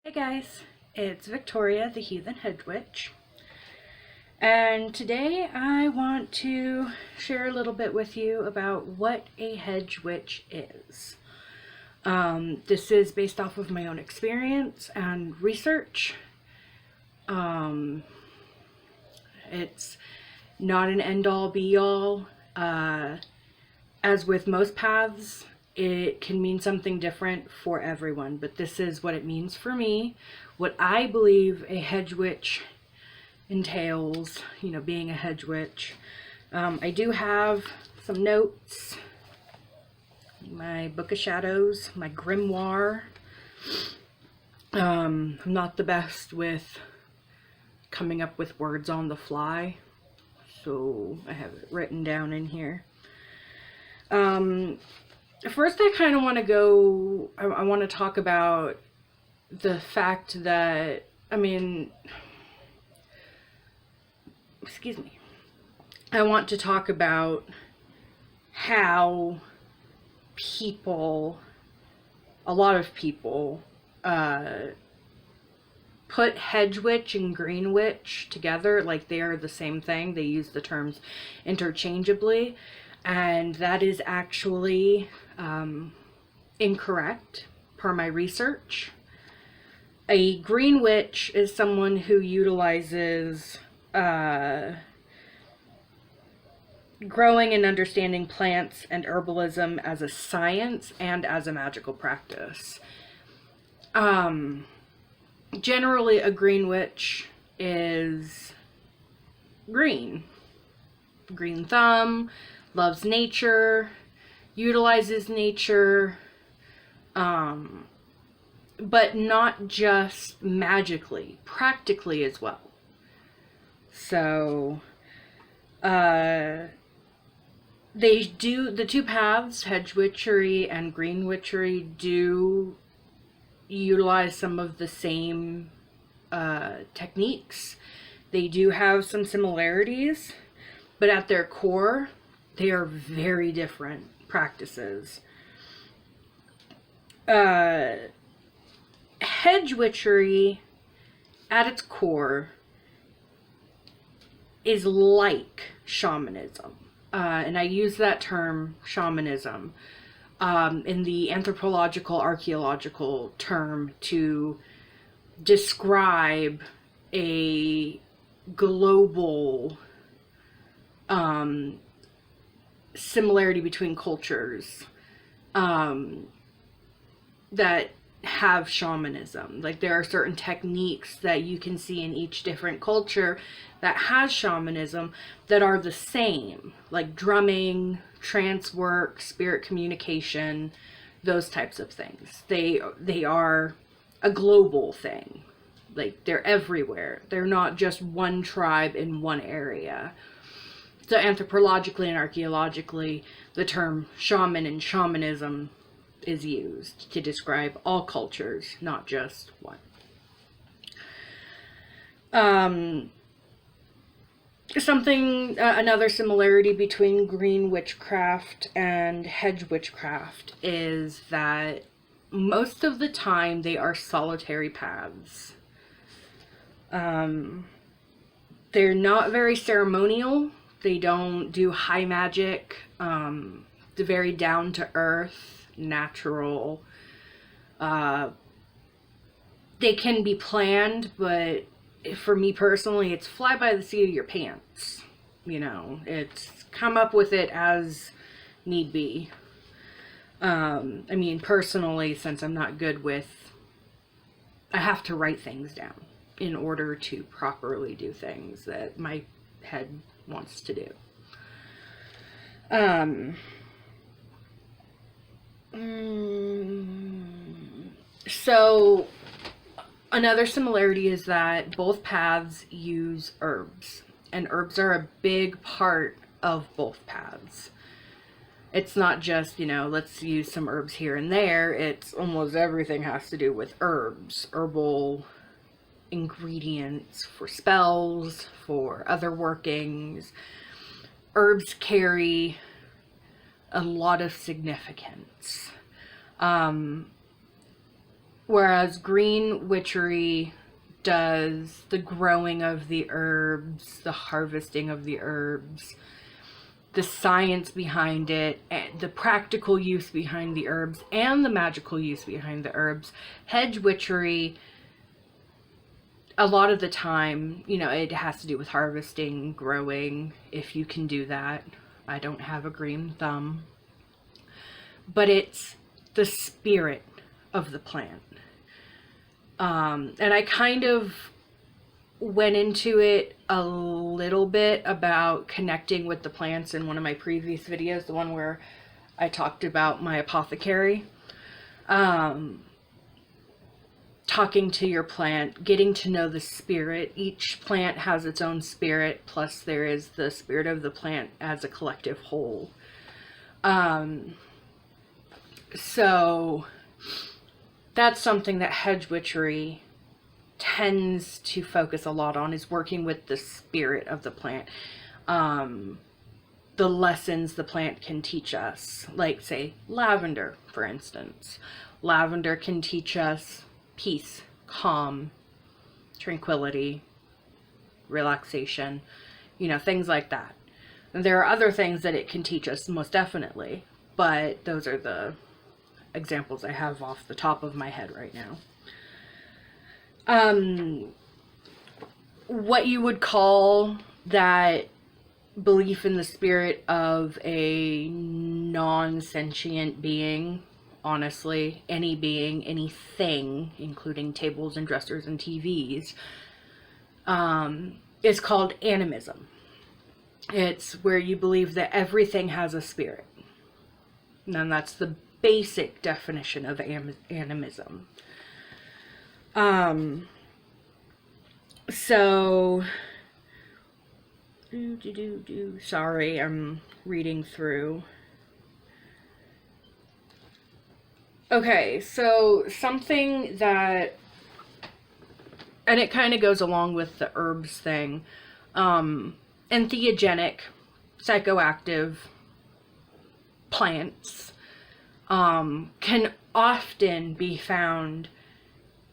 Hey guys, it's Victoria, the Heathen Hedge Witch, and today I want to share a little bit with you about what a Hedge Witch is. This is based off of my own experience and research. It's not an end-all be-all. As with most paths, it can mean something different for everyone, but this is what it means for me. What I believe a hedge witch entails, being a hedge witch. I do have some notes, my Book of Shadows, my grimoire. I'm not the best with coming up with words on the fly, so I have it written down in here. First, I kind of want to I want to talk about the fact that, excuse me. I want to talk about how a lot of people, put hedge witch and green witch together like they are the same thing. They use the terms interchangeably. And that is actually incorrect per my research. A green witch is someone who utilizes growing and understanding plants and herbalism as a science and as a magical practice. Generally, a green witch is green thumb, loves nature, utilizes nature, but not just magically, practically as well. So, the two paths, hedge witchery and green witchery, do utilize some of the same techniques. They do have some similarities, but at their core, they are very different practices. Hedge witchery, at its core, is like shamanism. And I use that term, shamanism, in the anthropological, archaeological term to describe a global similarity between cultures that have shamanism. Like, there are certain techniques that you can see in each different culture that has shamanism that are the same, like drumming, trance work, spirit communication, those types of things. They are a global thing. Like, they're everywhere. They're not just one tribe in one area. So anthropologically and archaeologically, the term shaman and shamanism is used to describe all cultures, not just one. Another similarity between green witchcraft and hedge witchcraft is that most of the time they are solitary paths. They're not very ceremonial. They don't do high magic. They're very down to earth, natural. They can be planned, but for me personally, it's fly by the seat of your pants. It's come up with it as need be. Personally, since I'm not good with, I have to write things down in order to properly do things that my head wants to do. So another similarity is that both paths use herbs, and herbs are a big part of both paths. It's not just, let's use some herbs here and there. It's almost everything has to do with herbs, herbal ingredients for spells, for other workings. Herbs carry a lot of significance. Whereas green witchery does the growing of the herbs, the harvesting of the herbs, the science behind it, the practical use behind the herbs, and the magical use behind the herbs. Hedge witchery, a lot of the time, you know, it has to do with harvesting, growing, if you can do that. I don't have a green thumb. But it's the spirit of the plant. And I kind of went into it a little bit about connecting with the plants in one of my previous videos, the one where I talked about my apothecary. Talking to your plant, getting to know the spirit. Each plant has its own spirit, plus there is the spirit of the plant as a collective whole. So that's something that hedge witchery tends to focus a lot on, is working with the spirit of the plant. The lessons the plant can teach us, like say lavender, for instance. Lavender can teach us peace, calm, tranquility, relaxation, you know, things like that. And there are other things that it can teach us, most definitely, but those are the examples I have off the top of my head right now. What you would call that belief in the spirit of a non-sentient being, honestly, any being, anything, including tables and dressers and TVs, is called animism. It's where you believe that everything has a spirit. And that's the basic definition of animism. So, sorry, I'm reading through. Okay, so something that, and it kind of goes along with the herbs thing, entheogenic, psychoactive plants can often be found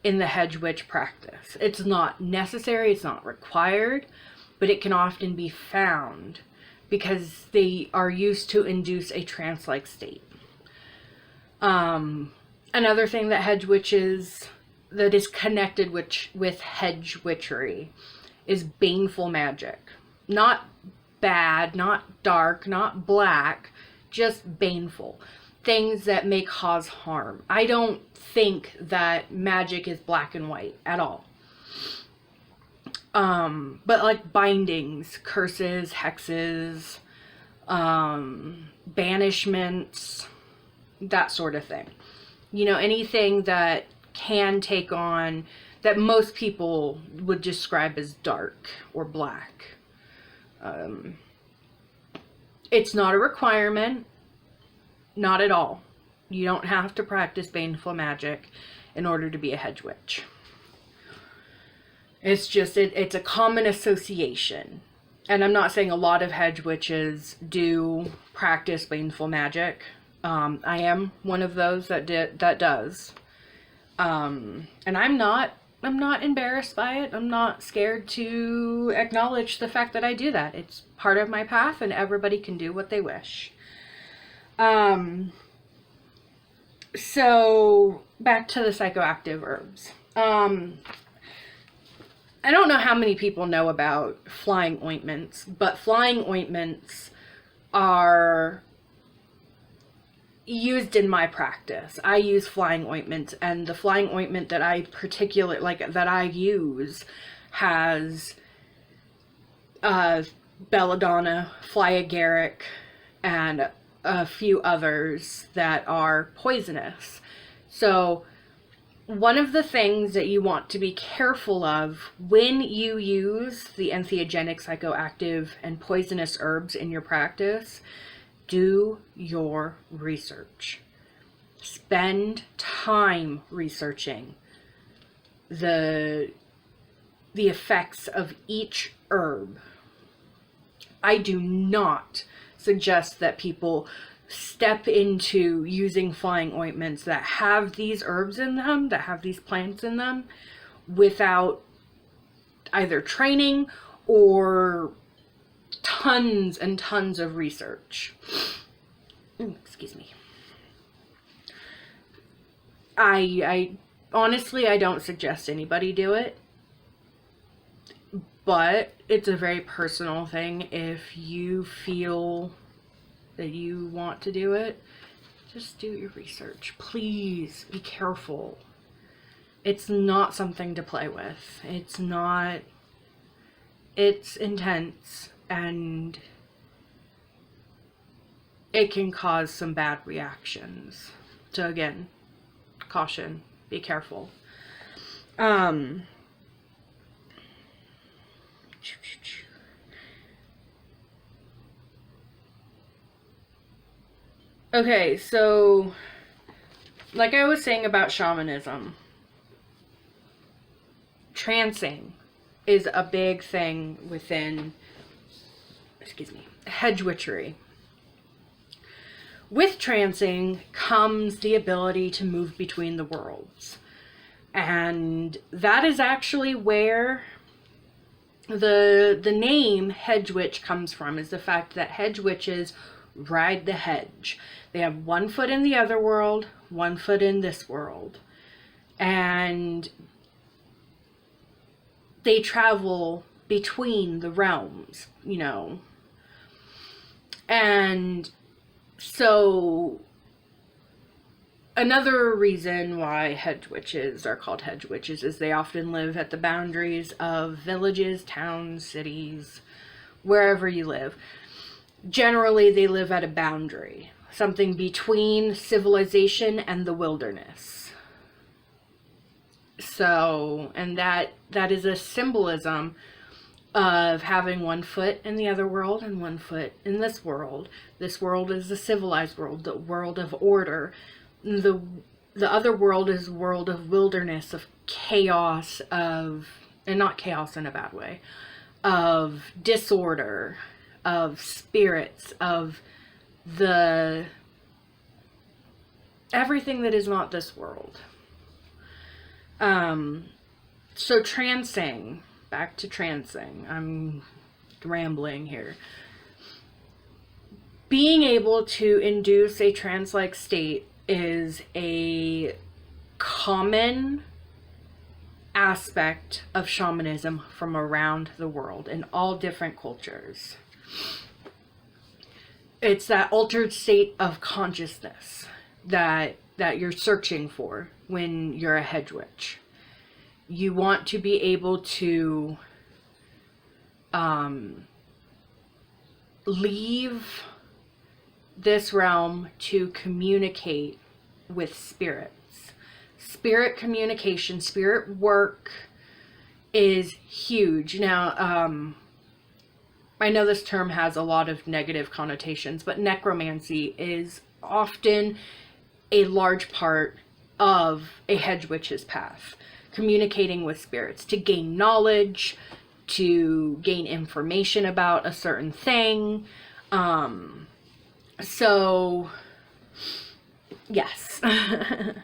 in the hedge witch practice. It's not necessary, it's not required, but it can often be found because they are used to induce a trance-like state. Another thing that hedge witches, that is connected with hedge witchery, is baneful magic. Not bad, not dark, not black, just baneful. Things that may cause harm. I don't think that magic is black and white at all. But like bindings, curses, hexes, banishments, that sort of thing. You know, anything that can take on, that most people would describe as dark or black. It's not a requirement. Not at all. You don't have to practice baneful magic in order to be a hedge witch. It's just, it's a common association. And I'm not saying a lot of hedge witches do practice baneful magic. I am one of those that does. And I'm not embarrassed by it. I'm not scared to acknowledge the fact that I do that. It's part of my path, and everybody can do what they wish. So back to the psychoactive herbs. I don't know how many people know about flying ointments, but flying ointments are used in my practice. I use flying ointments, and the flying ointment that I that I use has belladonna, fly agaric, and a few others that are poisonous. So one of the things that you want to be careful of when you use the entheogenic, psychoactive, and poisonous herbs in your practice, do your research. Spend time researching the effects of each herb. I do not suggest that people step into using flying ointments that have these herbs in them, that have these plants in them, without either training or tons and tons of research. Excuse me. I honestly, I don't suggest anybody do it, but it's a very personal thing. If you feel that you want to do it, just do your research. Please be careful. It's not something to play with. It's not, it's intense, and it can cause some bad reactions. So again, caution, be careful. Okay, so like I was saying about shamanism, trancing is a big thing within, hedge witchery. With trancing comes the ability to move between the worlds. And that is actually where the name Hedge Witch comes from, is the fact that hedge witches ride the hedge. They have one foot in the other world, one foot in this world. And they travel between the realms, you know. And so another reason why hedge witches are called hedge witches is they often live at the boundaries of villages, towns, cities, wherever you live. Generally, they live at a boundary, something between civilization and the wilderness. So, and that is a symbolism of having one foot in the other world and one foot in this world. This world is the civilized world, the world of order. The other world is a world of wilderness, of chaos, and not chaos in a bad way, of disorder, of spirits, of everything that is not this world. So trancing, back to trancing, I'm rambling here. Being able to induce a trance-like state is a common aspect of shamanism from around the world in all different cultures. It's that altered state of consciousness that you're searching for when you're a hedge witch. You want to be able to leave this realm to communicate with spirits. Spirit communication, spirit work is huge. Now, I know this term has a lot of negative connotations, but necromancy is often a large part of a hedge witch's path. Communicating with spirits to gain knowledge, to gain information about a certain thing. So, yes. When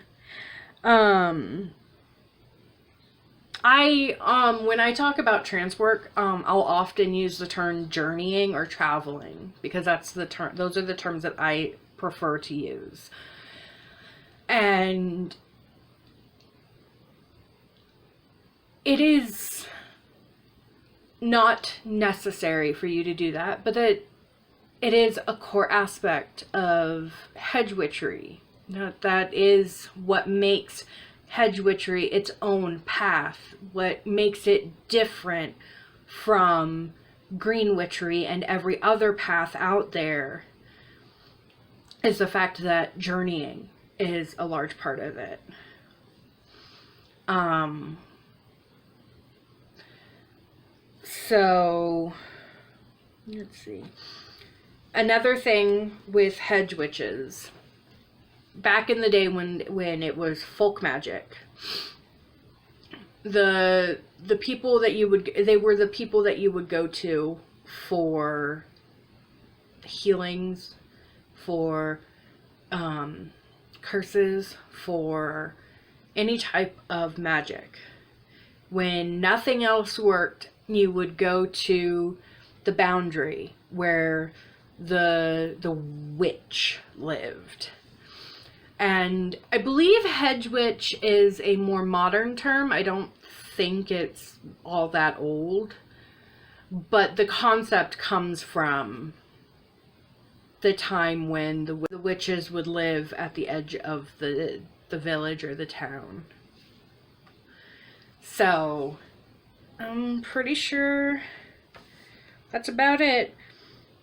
I talk about trance work, I'll often use the term journeying or traveling, because that's the term, those are the terms that I prefer to use. And it is not necessary for you to do that, but that it is a core aspect of hedge witchery. That is what makes hedge witchery its own path, what makes it different from green witchery and every other path out there, is the fact that journeying is a large part of it. So, let's see. Another thing with hedge witches, back in the day when it was folk magic, the people that they were the people that you would go to for healings, for curses, for any type of magic. When nothing else worked, you would go to the boundary where the witch lived. And I believe Hedge Witch is a more modern term. I don't think it's all that old. But the concept comes from the time when the witches would live at the edge of the village or the town. So, I'm pretty sure that's about it.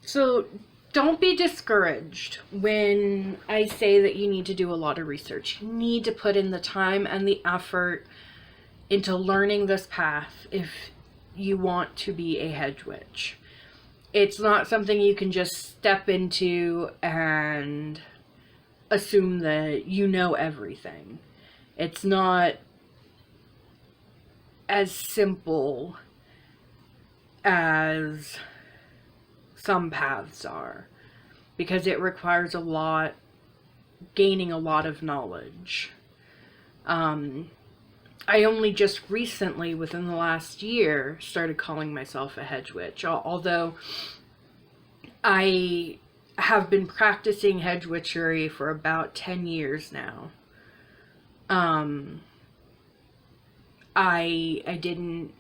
So, don't be discouraged when I say that you need to do a lot of research. You need to put in the time and the effort into learning this path if you want to be a hedge witch. It's not something you can just step into and assume that you know everything. It's not as simple as some paths are, because it requires gaining a lot of knowledge. I only just recently, within the last year, started calling myself a hedge witch, although I have been practicing hedge witchery for about 10 years now. I didn't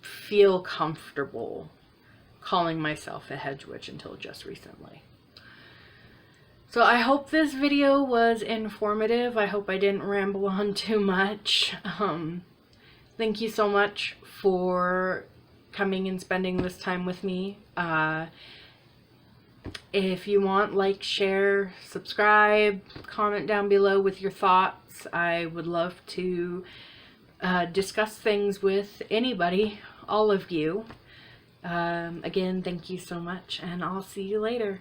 feel comfortable calling myself a hedge witch until just recently. So I hope this video was informative. I hope I didn't ramble on too much. Thank you so much for coming and spending this time with me. If you want, like, share, subscribe, comment down below with your thoughts. I would love to discuss things with anybody, all of you. Again, thank you so much, and I'll see you later.